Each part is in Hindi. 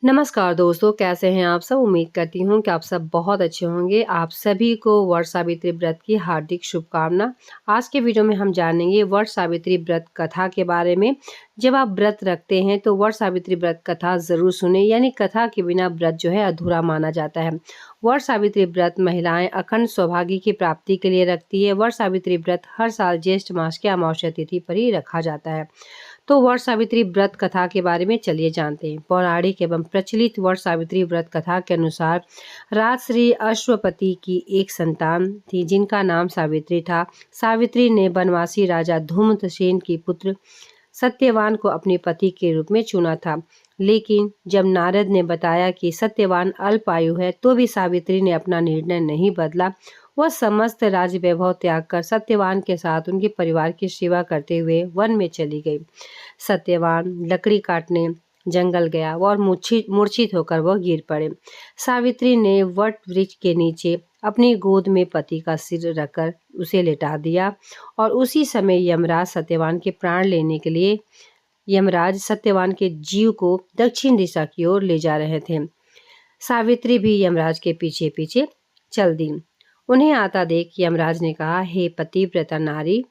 नमस्कार दोस्तों, कैसे हैं आप सब? उम्मीद करती हूँ कि आप सब बहुत अच्छे होंगे। आप सभी को वट सावित्री व्रत की हार्दिक शुभकामना। आज के वीडियो में हम जानेंगे वट सावित्री व्रत कथा के बारे में। जब आप व्रत रखते हैं तो वट सावित्री व्रत कथा ज़रूर सुने, यानी कथा के बिना व्रत जो है अधूरा माना जाता है। वट सावित्री व्रत महिलाएं अखंड सौभाग्य की प्राप्ति के लिए रखती है। वट सावित्री व्रत हर साल ज्येष्ठ मास की अमावस्या तिथि पर ही रखा जाता है। तो वट सावित्री व्रत कथा के बारे में चलिए जानते हैं। पौराणिक एवं प्रचलित वट सावित्री व्रत कथा के अनुसार राजश्री अश्वपति की एक संतान थी जिनका नाम सावित्री था। सावित्री ने बनवासी राजा धूम्रसेन की पुत्र सत्यवान को अपने पति के रूप में चुना था। लेकिन जब नारद ने बताया कि सत्यवान अल्पायु है तो भी सावित्री ने अपना निर्णय नहीं बदला। वह समस्त राज वैभव त्याग कर सत्यवान के साथ उनके परिवार की सेवा करते हुए वन में चली गई। सत्यवान लकड़ी काटने जंगल गया और मूर्छित होकर वह गिर पड़े। सावित्री ने वट वृक्ष के नीचे अपनी गोद में पति का सिर रखकर उसे लेटा दिया और उसी समय यमराज सत्यवान के प्राण लेने के लिए यमराज सत्यवान के जीव को दक्षिण दिशा की ओर ले जा रहे थे। सावित्री भी यमराज के पीछे पीछे चल दी। उन्हें आता देख यमराज ने कहा, हे पतिव्रता नारी,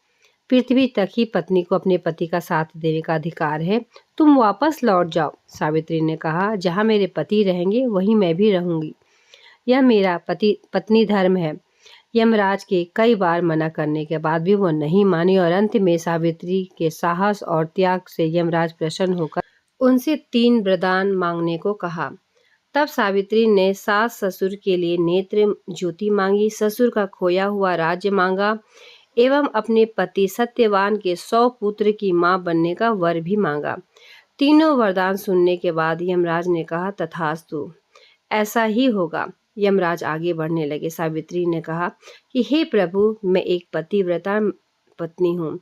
पृथ्वी तक ही पत्नी को अपने पति का साथ देने का अधिकार है। तुम वापस लौट जाओ। सावित्री ने कहा, जहाँ मेरे पति रहेंगे वहीं मैं भी रहूंगी। यह मेरा पत्नी धर्म है। यमराज के कई बार मना करने के बाद भी वह नहीं मानी और अंत में सावित्री के साहस और त्याग से यमराज प्रसन्न होकर उनसे 3 वरदान मांगने को कहा। तब सावित्री ने सास ससुर के लिए नेत्र ज्योति मांगी, ससुर का खोया हुआ राज्य मांगा एवं अपने पति सत्यवान के 100 पुत्र की मां बनने का वर भी मांगा। तीनों वरदान सुनने के बाद यमराज ने कहा, तथास्तु, ऐसा ही होगा। यमराज आगे बढ़ने लगे। सावित्री ने कहा कि हे प्रभु, मैं एक पतिव्रता पत्नी हूँ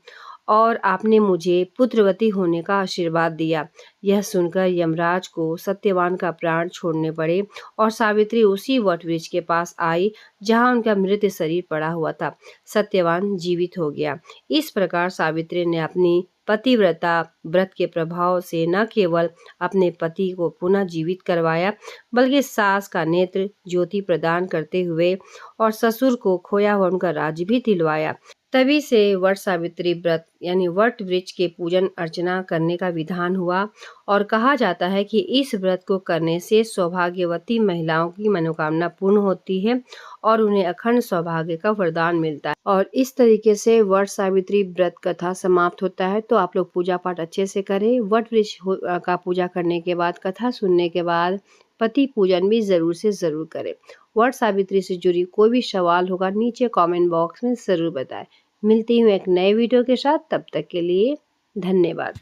और आपने मुझे पुत्रवती होने का आशीर्वाद दिया। यह सुनकर यमराज को सत्यवान का प्राण छोड़ने पड़े और सावित्री उसी वटवृक्ष के पास आई जहाँ उनका मृत शरीर पड़ा हुआ था। सत्यवान जीवित हो गया। इस प्रकार सावित्री ने अपनी पतिव्रता व्रत के प्रभाव से न केवल अपने पति को पुनः जीवित करवाया, बल्कि सास का नेत्र ज्योति प्रदान करते हुए और ससुर को खोया हुआ उनका राज्य भी दिलवाया। तभी से वट सावित्री व्रत यानी वट वृक्ष के पूजन अर्चना करने का विधान हुआ और कहा जाता है कि इस व्रत को करने से सौभाग्यवती महिलाओं की मनोकामना पूर्ण होती है और उन्हें अखंड सौभाग्य का वरदान मिलता है। और इस तरीके से वट सावित्री व्रत कथा समाप्त होता है। तो आप लोग पूजा पाठ अच्छे से करें। वट वृक्ष का पूजा करने के बाद, कथा सुनने के बाद पति पूजन भी जरूर से जरूर करें। वट सावित्री से जुड़ी कोई भी सवाल होगा नीचे कमेंट बॉक्स में जरूर बताएं। मिलती हूँ एक नए वीडियो के साथ, तब तक के लिए धन्यवाद।